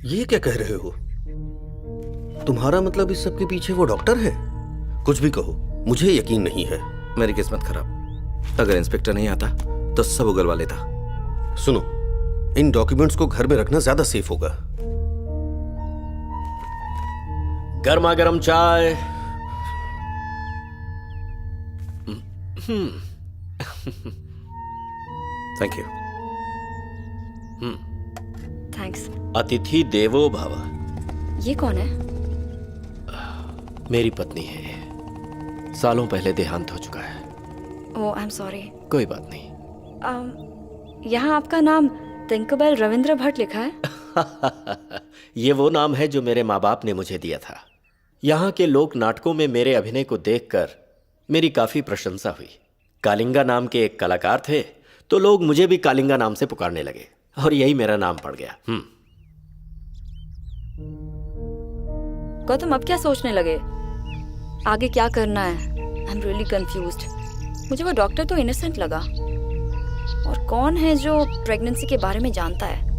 ये क्या कह रहे हो? तुम्हारा मतलब इस सब के पीछे वो डॉक्टर है? कुछ भी कहो, मुझे यकीन नहीं है। मेरी किस्मत खराब। अगर इंस्पेक्टर नहीं आता तो सब उगलवा लेता। सुनो, इन डॉक्यूमेंट्स को घर में रखना ज्यादा सेफ होगा। गर्मा गर्म चाय। Thank you. थैंक्स। अतिथि देवो भव। ये कौन है? मेरी पत्नी है, सालों पहले देहांत हो चुका है। ओह, आई एम सॉरी। कोई बात नहीं। यहाँ आपका नाम तिंकरबेल रविंद्र भट्ट लिखा है। ये वो नाम है जो मेरे माँ बाप ने मुझे दिया था। यहाँ के लोक नाटकों में मेरे अभिनय को देखकर मेरी काफी प्रशंसा हुई। कालिंगा नाम के एक कलाकार थे, तो लोग मुझे भी कालिंगा नाम से पुकारने लगे और यही मेरा नाम पड़ गया। गौतम, अब क्या सोचने लगे? आगे क्या करना है? I am really confused. मुझे वो डॉक्टर तो इनोसेंट लगा, और कौन है जो प्रेगनेंसी के बारे में जानता है?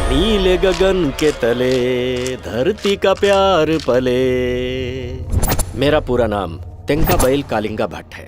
नीले गगन के तले धरती का प्यार पले। मेरा पूरा नाम तिंकरबेल कालिंगा भट्ट है।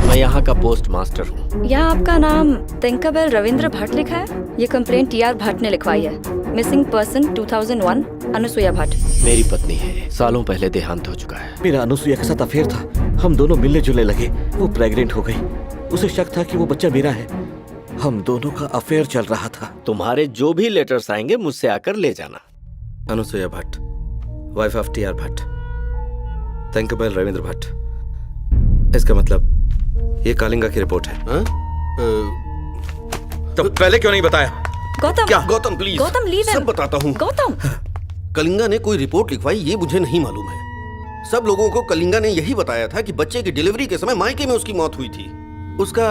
मैं यहाँ का पोस्ट मास्टर हूँ। यहाँ आपका नाम तिंकरबेल रविंद्र भट्ट लिखा है। ये कंप्लेंट टीआर भट्ट ने लिखवाई है। Missing person 2001 Anusuya Bhatt. मेरी पत्नी है, सालों पहले देहांत हो चुका है। मेरा अनुसुया के साथ अफेयर था। हम दोनों मिलने जुलने लगे। वो प्रेग्नेंट हो गई। उसे शक था कि वो बच्चा मेरा है। हम दोनों का अफेयर चल रहा था। तुम्हारे जो भी लेटर्स आएंगे मुझसे आकर ले जाना। Anusuya Bhatt, wife of TR Bhatt, Tinkerbell Ravindra Bhatt. इसका मतलब ये कालिंगा की रिपोर्ट है। तो पहले क्यों नहीं बताया? गौतम, क्या? गौतम प्लीज, गौतम लीव सब बताता हूँ। गौतम, कलिंगा ने कोई रिपोर्ट लिखवाई ये मुझे नहीं मालूम है। सब लोगों को कलिंगा ने यही बताया था कि बच्चे की डिलीवरी के समय मायके में उसकी मौत हुई थी। उसका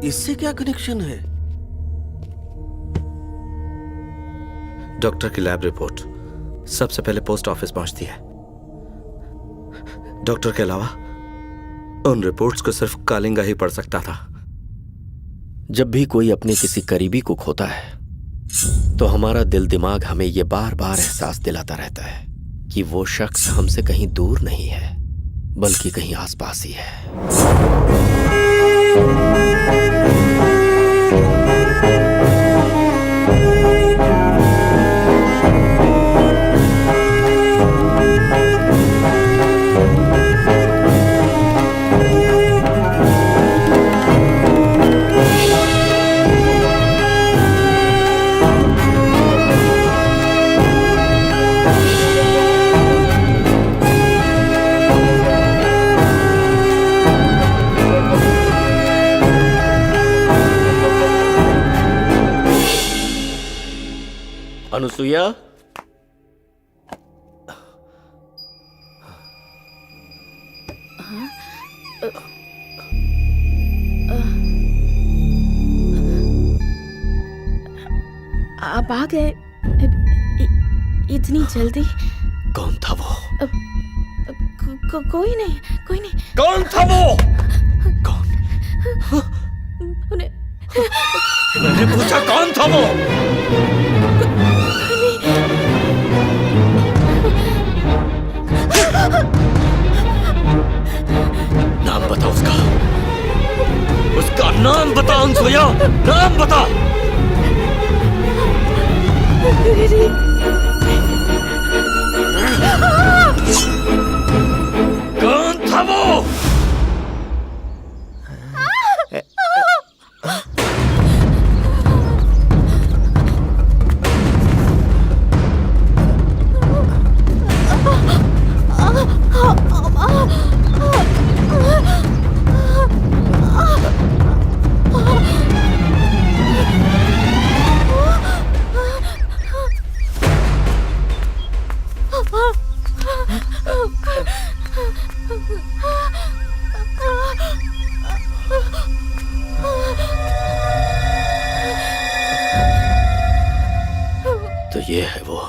इससे क्या कनेक्शन है? डॉक्टर की लैब रिपोर्ट सबसे पहले पोस्ट ऑफिस पहुंचती है। डॉक्टर के अलावा उन रिपोर्ट्स को सिर्फ कालिंगा ही पढ़ सकता था। जब भी कोई अपने किसी करीबी को खोता है तो हमारा दिल दिमाग हमें ये बार बार एहसास दिलाता रहता है कि वो शख्स हमसे कहीं दूर नहीं है, बल्कि कहीं आसपास ही है। अनुसुया, आप आ गए इतनी जल्दी? कौन था वो? कोई नहीं, कोई नहीं। कौन था वो? कौन? मैंने पूछा कौन था वो? नाम बता उसका। उसका नाम बता अनुसुया, नाम बता। कौन था वो? तो ये है वो।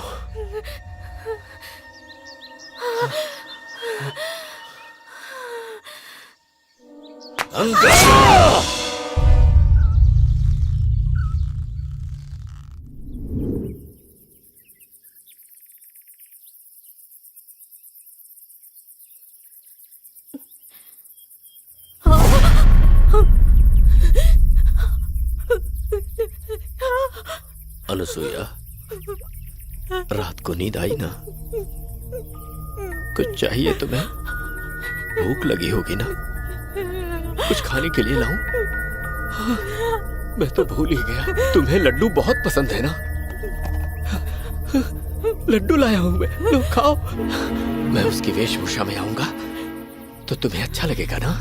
अनुसुईया, रात को नींद आई ना? कुछ चाहिए तुम्हें? भूख लगी होगी ना? कुछ खाने के लिए लाऊं? हाँ, मैं तो भूल ही गया, तुम्हें लड्डू बहुत पसंद है ना? लड्डू लाया हूं मैं, लो खाओ। मैं उसकी वेशभूषा में आऊंगा तो तुम्हें अच्छा लगेगा ना?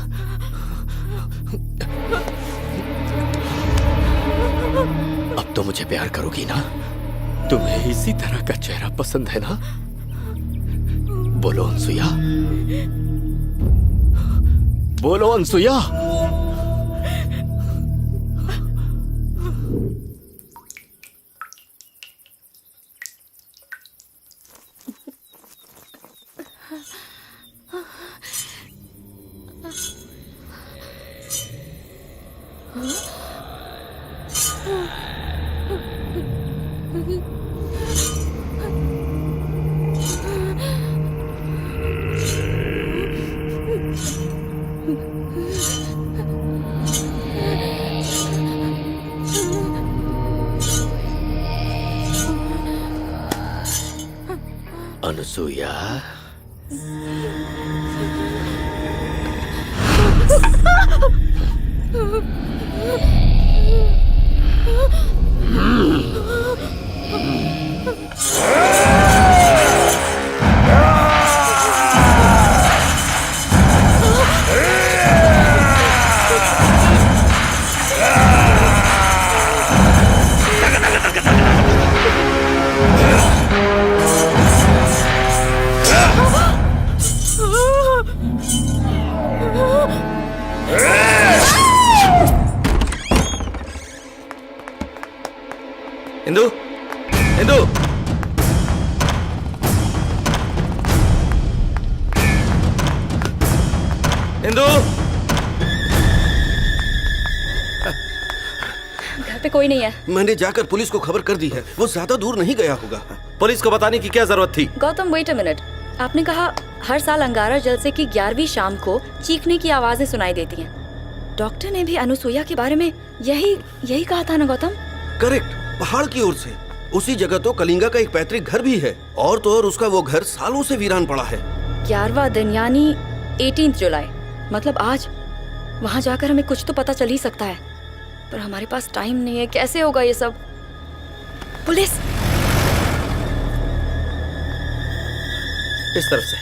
अब तो मुझे प्यार करोगी ना? तुम्हें इसी तरह का चेहरा पसंद है ना? बोलो अनसुया, बोलो अनसुया। अनुसुया, इंदु, इंदु, इंदु। घर पे कोई नहीं है। मैंने जाकर पुलिस को खबर कर दी है, वो ज्यादा दूर नहीं गया होगा। पुलिस को बताने की क्या जरूरत थी? गौतम वेट अ मिनट, आपने कहा हर साल अंगारा जलसे की 11वीं शाम को चीखने की आवाजें सुनाई देती हैं। डॉक्टर ने भी अनुसुईया के बारे में यही कहा था ना गौतम? करेक्ट, पहाड़ की ओर से। उसी जगह तो कलिंगा का एक पैतृक घर भी है, और तो और उसका वो घर सालों से वीरान पड़ा है। 11वां दिन यानी 18 जुलाई, मतलब आज। वहाँ जाकर हमें कुछ तो पता चल ही सकता है, पर हमारे पास टाइम नहीं है। कैसे होगा ये सब? पुलिस! इस तरफ से।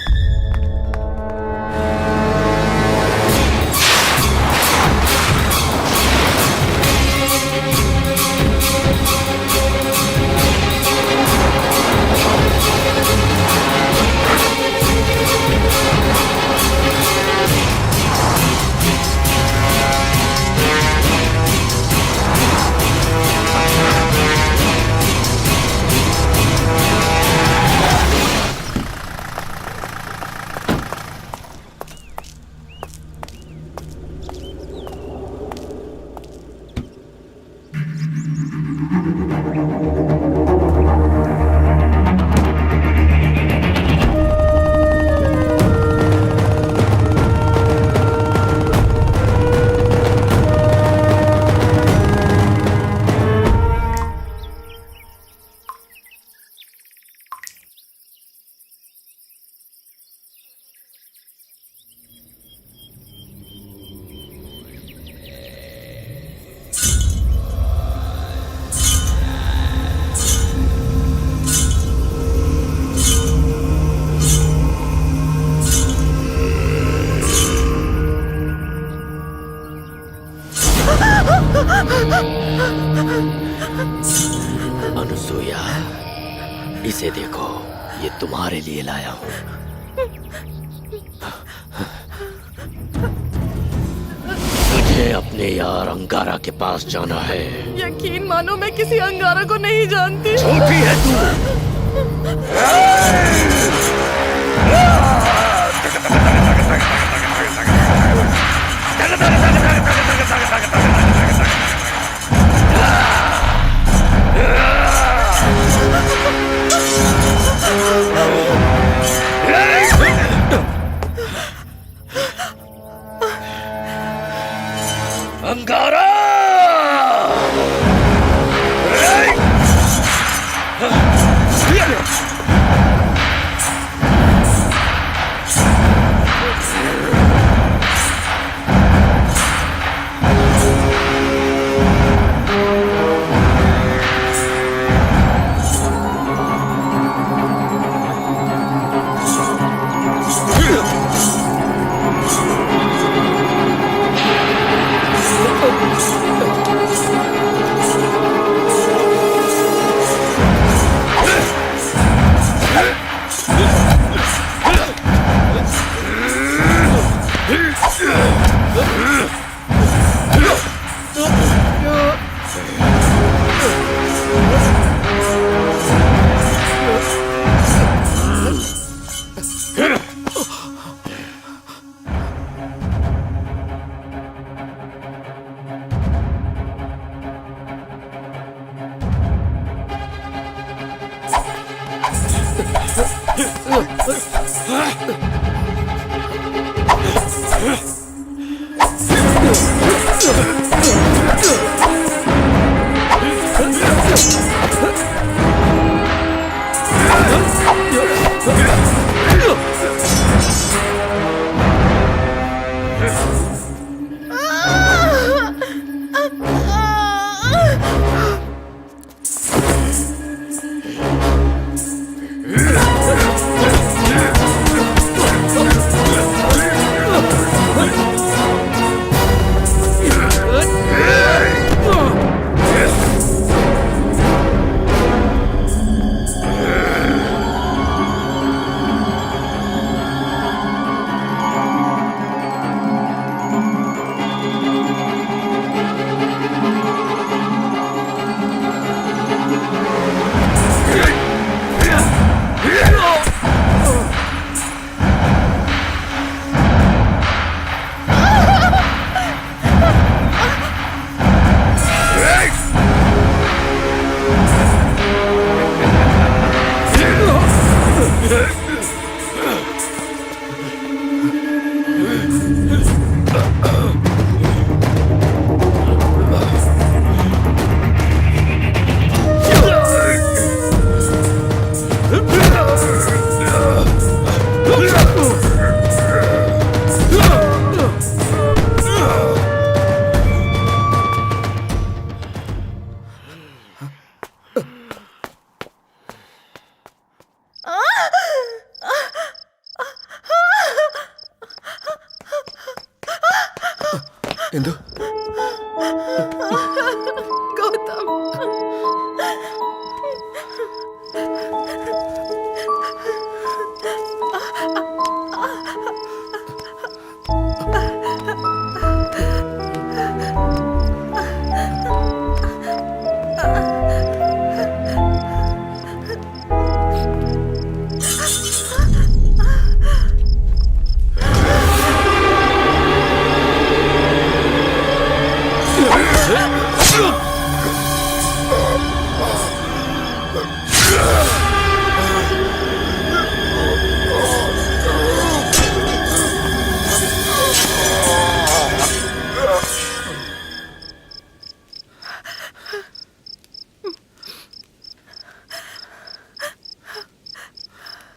अनुसुईया, इसे देखो, ये तुम्हारे लिए लाया हूं। मुझे अपने यार अंगारा के पास जाना है। यकीन मानो मैं किसी अंगारा को नहीं जानती। छोटी है तू। अंगारा! इंदु, गौतम,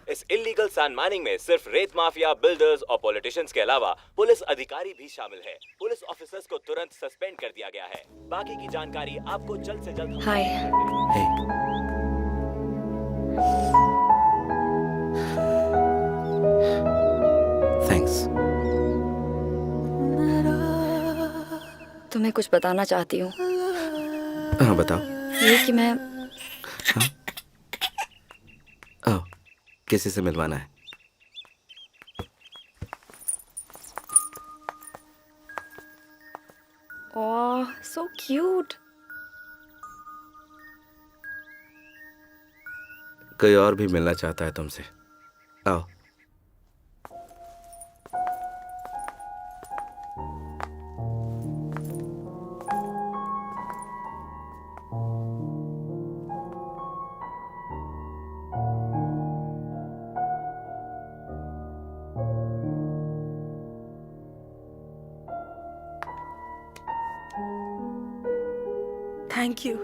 इस इलीगल सैंड माइनिंग में सिर्फ रेत माफिया, बिल्डर्स और पॉलिटिशियंस के अलावा पुलिस अधिकारी भी शामिल है। पुलिस ऑफिसर्स को तुरंत सस्पेंड कर दिया गया है। बाकी की जानकारी आपको जल्द से जल्द हाय। हे, थैंक्स। तुम्हें कुछ बताना चाहती हूँ। हाँ बताओ। ये कि मैं आओ, किसी से मिलवाना है? ओह सो क्यूट। कोई और भी मिलना चाहता है तुमसे। आओ। Thank you.